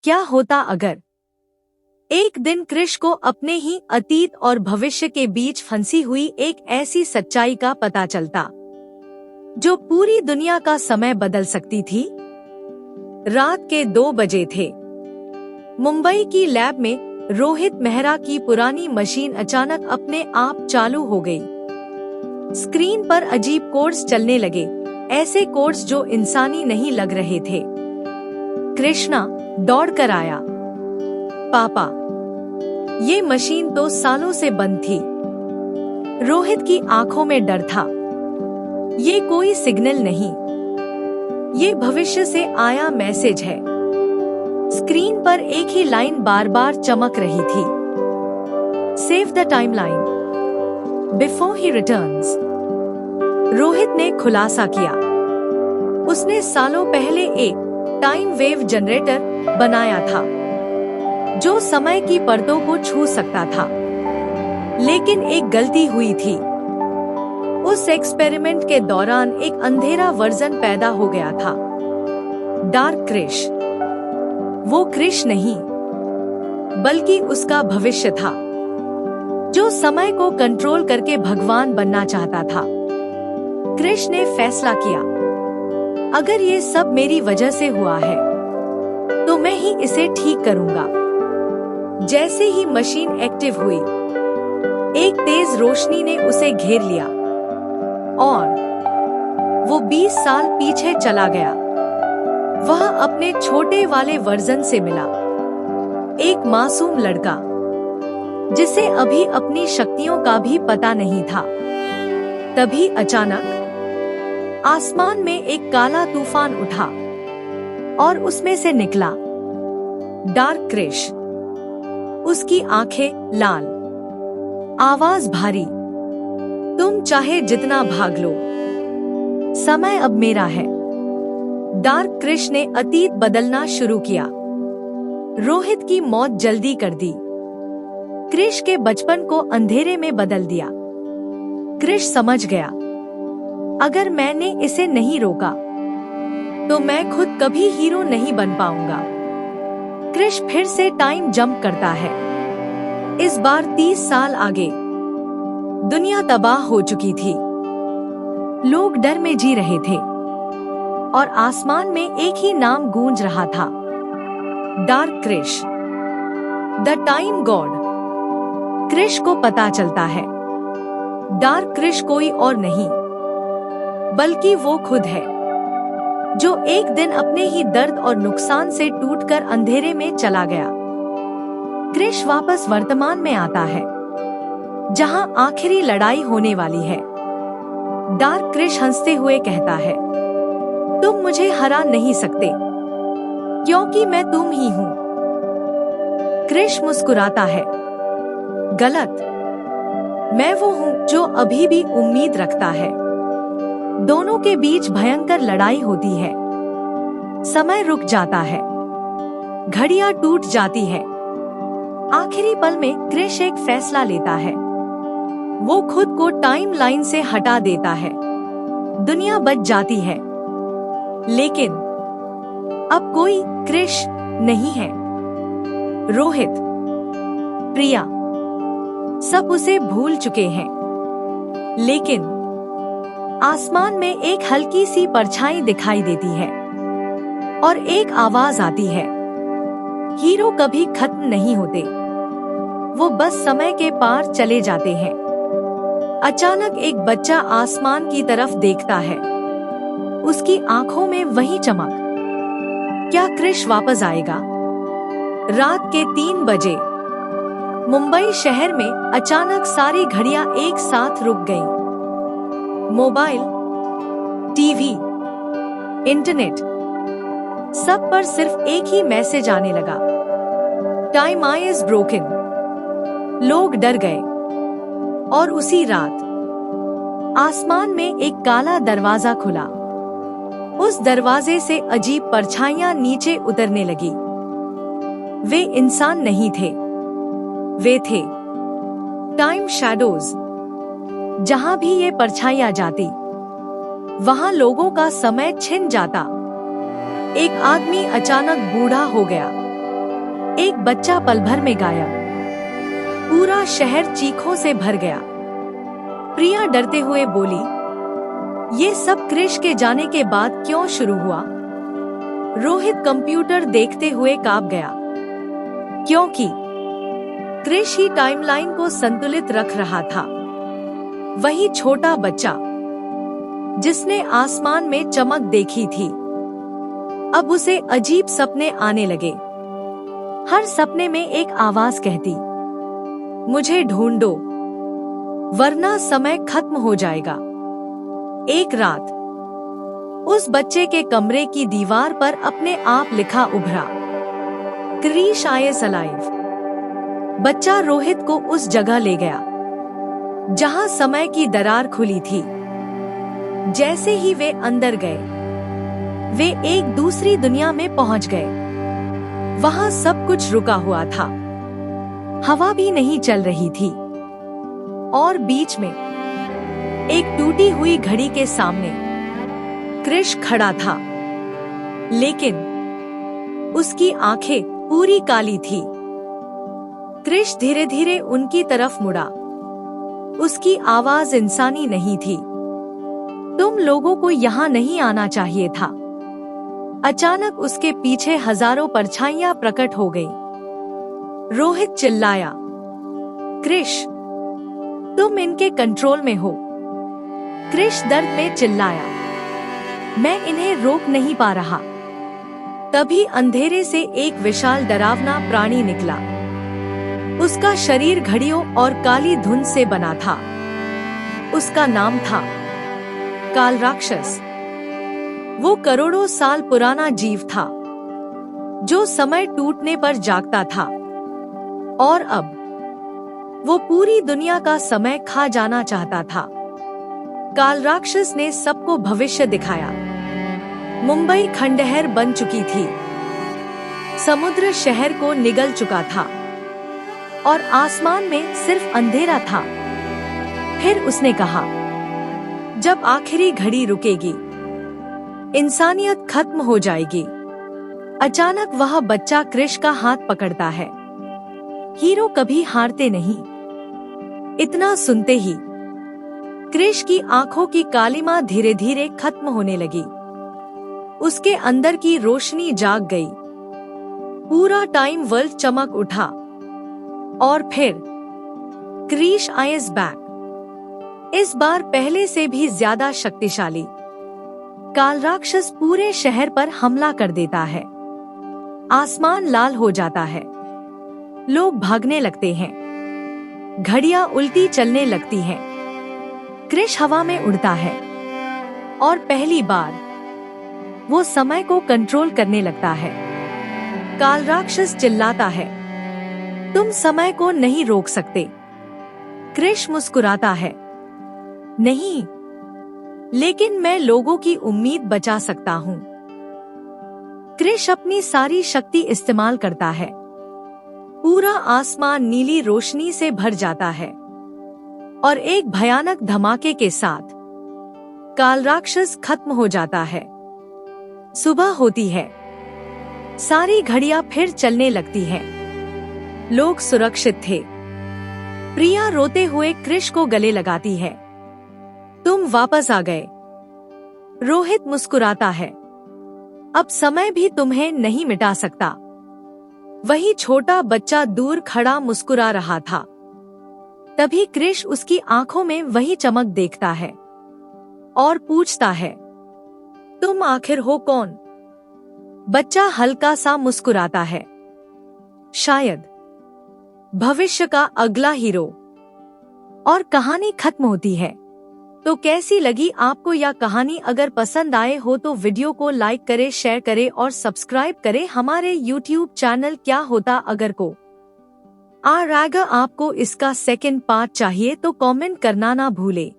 क्या होता अगर एक दिन कृष को अपने ही अतीत और भविष्य के बीच फंसी हुई एक ऐसी सच्चाई का पता चलता जो पूरी दुनिया का समय बदल सकती थी। रात के 2 बजे थे। मुंबई की लैब में रोहित मेहरा की पुरानी मशीन अचानक अपने आप चालू हो गई। स्क्रीन पर अजीब कोड्स चलने लगे, ऐसे कोड्स जो इंसानी नहीं लग रहे थे। कृष्णा दौड़कर आया। पापा, ये मशीन तो सालों से बंद थी। रोहित की आंखों में डर था। ये कोई सिग्नल नहीं, ये भविष्य से आया मैसेज है। स्क्रीन पर एक ही लाइन बार बार चमक रही थी। Save the timeline before he returns. Rohit ने खुलासा किया। उसने सालों पहले एक टाइम वेव जनरेटर बनाया था जो समय की परतों को छू सकता था। लेकिन एक गलती हुई थी। उस एक्सपेरिमेंट के दौरान एक अंधेरा वर्जन पैदा हो गया था। डार्क कृष। वो कृष नहीं, बल्कि उसका भविष्य था, जो समय को कंट्रोल करके भगवान बनना चाहता था। कृष ने फैसला किया, अगर ये सब मेरी वजह से हुआ है, तो मैं ही इसे ठीक करूंगा। जैसे ही मशीन एक्टिव हुई, एक तेज रोशनी ने उसे घेर लिया और वो 20 साल पीछे चला गया। वह अपने छोटे वाले वर्जन से मिला, एक मासूम लड़का जिसे अभी अपनी शक्तियों का भी पता नहीं था। तभी अचानक आसमान में एक काला तूफान उठा और उसमें से निकला डार्क कृष। उसकी आंखें लाल, आवाज भारी, तुम चाहे जितना भाग लो, समय अब मेरा है। डार्क कृष ने अतीत बदलना शुरू किया। रोहित की मौत जल्दी कर दी। कृष के बचपन को अंधेरे में बदल दिया। कृष समझ गया, अगर मैंने इसे नहीं रोका, तो मैं खुद कभी हीरो नहीं बन पाऊंगा। कृष फिर से टाइम जंप करता है। इस बार 30 साल आगे। दुनिया तबाह हो चुकी थी। लोग डर में जी रहे थे और आसमान में एक ही नाम गूंज रहा था, dark Krish, the time god. Krish को पता चलता है, डार्क कृष कोई और नहीं, बल्कि वो खुद है, जो एक दिन अपने ही दर्द और नुकसान से टूटकर अंधेरे में चला गया। कृष वापस वर्तमान में आता है, जहां आखिरी लड़ाई होने वाली है। डार्क कृष हंसते हुए कहता है, तुम मुझे हरा नहीं सकते, क्योंकि मैं तुम ही हूँ। कृष मुस्कुराता है, गलत, मैं वो हूँ जो अभी भी उम्मीद रखता है। दोनों के बीच भयंकर लड़ाई होती है। समय रुक जाता है, घड़ियां टूट जाती है। आखिरी पल में कृष एक फैसला लेता है। वो खुद को टाइम लाइन से हटा देता है। दुनिया बच जाती है, लेकिन अब कोई कृष नहीं है। रोहित, प्रिया, सब उसे भूल चुके हैं। लेकिन आसमान में एक हल्की सी परछाई दिखाई देती है और एक आवाज आती है, हीरो कभी खत्म नहीं होते, वो बस समय के पार चले जाते हैं। अचानक एक बच्चा आसमान की तरफ देखता है। उसकी आंखों में वही चमक। क्या कृष वापस आएगा? रात के 3 बजे मुंबई शहर में अचानक सारी घड़ियां एक साथ रुक गईं। मोबाइल, टीवी, इंटरनेट, सब पर सिर्फ एक ही मैसेज आने लगा, टाइम इज ब्रोकन। लोग डर गए और उसी रात आसमान में एक काला दरवाजा खुला। उस दरवाजे से अजीब परछाइयां नीचे उतरने लगी। वे इंसान नहीं थे, वे थे टाइम शैडोज। जहां भी ये परछाइयां जाती, वहां लोगों का समय छिन जाता। एक आदमी अचानक बूढ़ा हो गया। एक बच्चा पल भर में गायब। पूरा शहर चीखों से भर गया। प्रिया डरते हुए बोली, ये सब क्रिश के जाने के बाद क्यों शुरू हुआ? रोहित कंप्यूटर देखते हुए कांप गया, क्योंकि क्रिश ही टाइमलाइन को संतुलित रख रहा था। वही छोटा बच्चा जिसने आसमान में चमक देखी थी, अब उसे अजीब सपने आने लगे। हर सपने में एक आवाज कहती, मुझे ढूंढो वरना समय खत्म हो जाएगा। एक रात उस बच्चे के कमरे की दीवार पर अपने आप लिखा उभरा, क्रिश इज अलाइव। बच्चा रोहित को उस जगह ले गया जहां समय की दरार खुली थी। जैसे ही वे अंदर गए, वे एक दूसरी दुनिया में पहुंच गए। वहां सब कुछ रुका हुआ था, हवा भी नहीं चल रही थी, और बीच में एक टूटी हुई घड़ी के सामने क्रिश खड़ा था, लेकिन उसकी आंखें पूरी काली थी। क्रिश धीरे धीरे उनकी तरफ मुड़ा। उसकी आवाज इंसानी नहीं थी, तुम लोगों को यहाँ नहीं आना चाहिए था। अचानक उसके पीछे हजारों परछाइयां प्रकट हो गई। रोहित चिल्लाया, क्रिश तुम इनके कंट्रोल में हो। क्रिश दर्द में चिल्लाया, मैं इन्हें रोक नहीं पा रहा। तभी अंधेरे से एक विशाल डरावना प्राणी निकला। उसका शरीर घड़ियों और काली धुंध से बना था। उसका नाम था काल राक्षस। वो करोड़ों साल पुराना जीव था जो समय टूटने पर जागता था, और अब वो पूरी दुनिया का समय खा जाना चाहता था। काल राक्षस ने सबको भविष्य दिखाया। मुंबई खंडहर बन चुकी थी, समुद्र शहर को निगल चुका था, और आसमान में सिर्फ अंधेरा था। फिर उसने कहा, जब आखिरी घड़ी रुकेगी, इंसानियत खत्म हो जाएगी। अचानक वह बच्चा क्रिश का हाथ पकड़ता है। हीरो कभी हारते नहीं। इतना सुनते ही क्रिश की आंखों की कालिमा धीरे धीरे खत्म होने लगी। उसके अंदर की रोशनी जाग गई। पूरा टाइम वर्ल्ड चमक उठा, और फिर क्रिश इज बैक। इस बार पहले से भी ज्यादा शक्तिशाली। काल राक्षस पूरे शहर पर हमला कर देता है। आसमान लाल हो जाता है, लोग भागने लगते हैं, घड़ियां उल्टी चलने लगती हैं। क्रिश हवा में उड़ता है, और पहली बार वो समय को कंट्रोल करने लगता है। काल राक्षस चिल्लाता है, तुम समय को नहीं रोक सकते। क्रिश मुस्कुराता है, नहीं, लेकिन मैं लोगों की उम्मीद बचा सकता हूँ। क्रिश अपनी सारी शक्ति इस्तेमाल करता है। पूरा आसमान नीली रोशनी से भर जाता है, और एक भयानक धमाके के साथ काल राक्षस खत्म हो जाता है। सुबह होती है, सारी घड़ियां फिर चलने लगती हैं। लोग सुरक्षित थे। प्रिया रोते हुए क्रिश को गले लगाती है, तुम वापस आ गए। रोहित मुस्कुराता है, अब समय भी तुम्हें नहीं मिटा सकता। वही छोटा बच्चा दूर खड़ा मुस्कुरा रहा था। तभी क्रिश उसकी आंखों में वही चमक देखता है, और पूछता है, तुम आखिर हो कौन? बच्चा हल्का सा मुस्कुराता है, शायद भविष्य का अगला हीरो। और कहानी खत्म होती है। तो कैसी लगी आपको यह कहानी? अगर पसंद आए हो तो वीडियो को लाइक करें, शेयर करें और सब्सक्राइब करें हमारे YouTube चैनल क्या होता अगर को। अगर आपको इसका सेकंड पार्ट चाहिए तो कमेंट करना ना भूले।